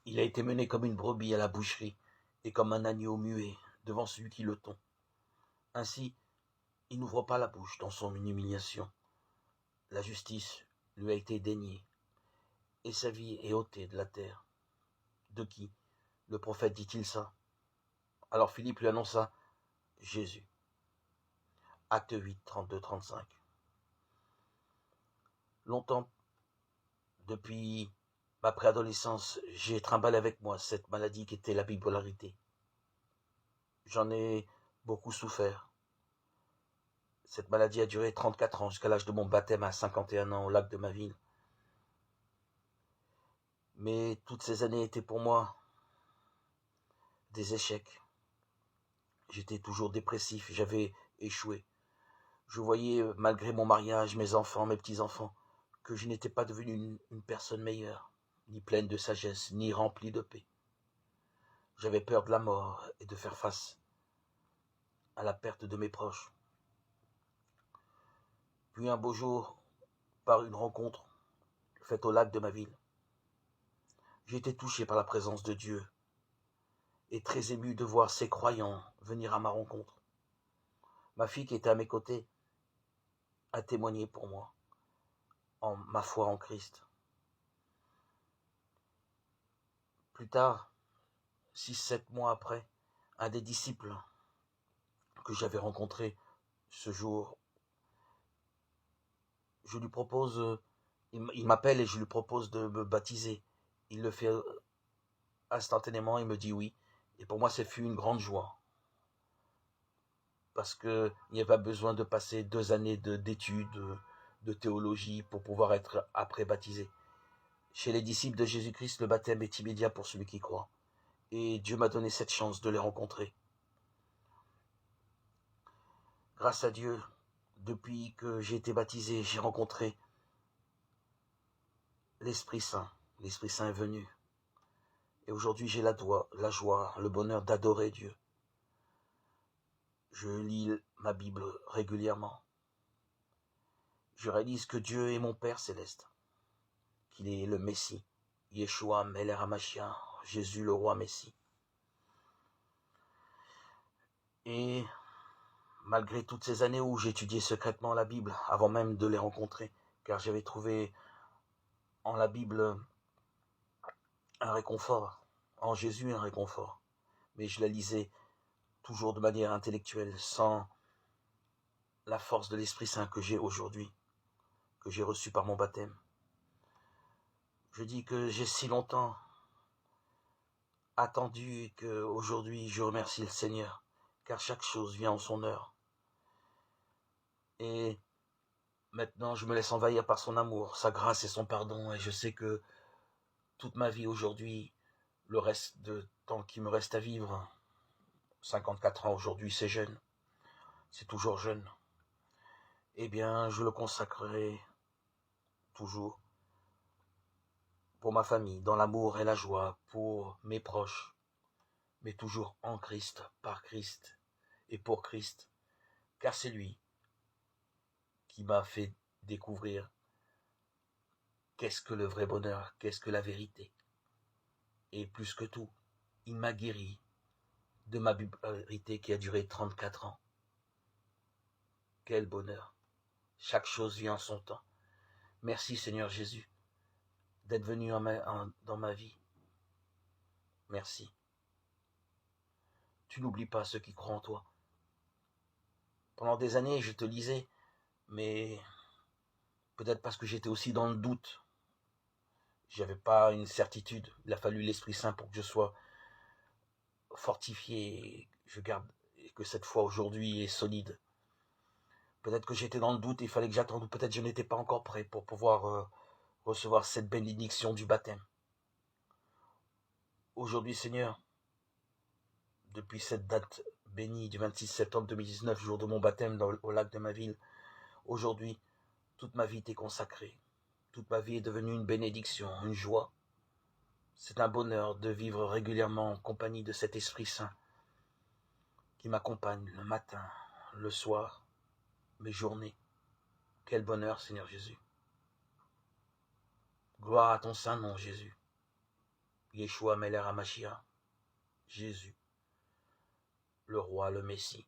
Il a été mené comme une brebis à la boucherie, et comme un agneau muet devant celui qui le tond. Ainsi, il n'ouvre pas la bouche dans son humiliation. La justice lui a été déniée, et sa vie est ôtée de la terre. De qui le prophète dit-il ça? Alors Philippe lui annonça Jésus. Acte 8, 32-35. Longtemps, depuis ma préadolescence, j'ai trimballé avec moi cette maladie qui était la bipolarité. J'en ai beaucoup souffert. Cette maladie a duré 34 ans, jusqu'à l'âge de mon baptême à 51 ans au lac de ma ville. Mais toutes ces années étaient pour moi des échecs. J'étais toujours dépressif, j'avais échoué. Je voyais, malgré mon mariage, mes enfants, mes petits-enfants, que je n'étais pas devenu une personne meilleure, ni pleine de sagesse, ni remplie de paix. J'avais peur de la mort et de faire face à la perte de mes proches. Puis un beau jour, par une rencontre faite au lac de ma ville, j'ai été touché par la présence de Dieu et très ému de voir ces croyants venir à ma rencontre. Ma fille qui était à mes côtés a témoigné pour moi en ma foi en Christ. Plus tard, 6-7 mois après, un des disciples que j'avais rencontré ce jour, je lui propose, il m'appelle et je lui propose de me baptiser. Il le fait instantanément, il me dit oui. Et pour moi, ce fut une grande joie. Parce qu'il n'y avait pas besoin de passer 2 années d'études, de théologie pour pouvoir être après baptisé. Chez les disciples de Jésus-Christ, le baptême est immédiat pour celui qui croit. Et Dieu m'a donné cette chance de les rencontrer. Grâce à Dieu, depuis que j'ai été baptisé, j'ai rencontré l'Esprit Saint. L'Esprit Saint est venu. Et aujourd'hui, j'ai la joie, le bonheur d'adorer Dieu. Je lis ma Bible régulièrement. Je réalise que Dieu est mon Père céleste, qu'il est le Messie, Yeshua, Melech HaMashiach, Jésus le roi Messie. Et malgré toutes ces années où j'étudiais secrètement la Bible, avant même de les rencontrer, car j'avais trouvé en la Bible un réconfort, en Jésus un réconfort, mais je la lisais toujours de manière intellectuelle, sans la force de l'Esprit Saint que j'ai aujourd'hui, que j'ai reçu par mon baptême. Je dis que j'ai si longtemps attendu et qu'aujourd'hui je remercie le Seigneur, car chaque chose vient en son heure. Et maintenant je me laisse envahir par son amour, sa grâce et son pardon, et je sais que toute ma vie aujourd'hui, le reste de temps qui me reste à vivre, 54 ans aujourd'hui, c'est jeune, c'est toujours jeune, eh bien je le consacrerai toujours pour ma famille, dans l'amour et la joie, pour mes proches, mais toujours en Christ, par Christ et pour Christ, car c'est lui qui m'a fait découvrir qu'est-ce que le vrai bonheur, qu'est-ce que la vérité. Et plus que tout, il m'a guéri de ma bipolarité qui a duré 34 ans. Quel bonheur! Chaque chose vient en son temps. Merci Seigneur Jésus d'être venu dans ma vie. Merci. Tu n'oublies pas ceux qui croient en toi. Pendant des années, je te lisais, mais peut-être parce que j'étais aussi dans le doute. J'avais pas une certitude. Il a fallu l'Esprit Saint pour que je sois fortifié. Je garde et que cette foi aujourd'hui est solide. Peut-être que j'étais dans le doute, il fallait que j'attende, ou peut-être je n'étais pas encore prêt pour pouvoir recevoir cette bénédiction du baptême. Aujourd'hui, Seigneur, depuis cette date bénie du 26 septembre 2019, jour de mon baptême au lac de ma ville, aujourd'hui, toute ma vie t'est consacrée. Toute ma vie est devenue une bénédiction, une joie. C'est un bonheur de vivre régulièrement en compagnie de cet Esprit Saint qui m'accompagne le matin, le soir, mes journées. Quel bonheur, Seigneur Jésus. Gloire à ton saint nom, Jésus. Yeshua Melech HaMashiach, Jésus, le roi, le Messie.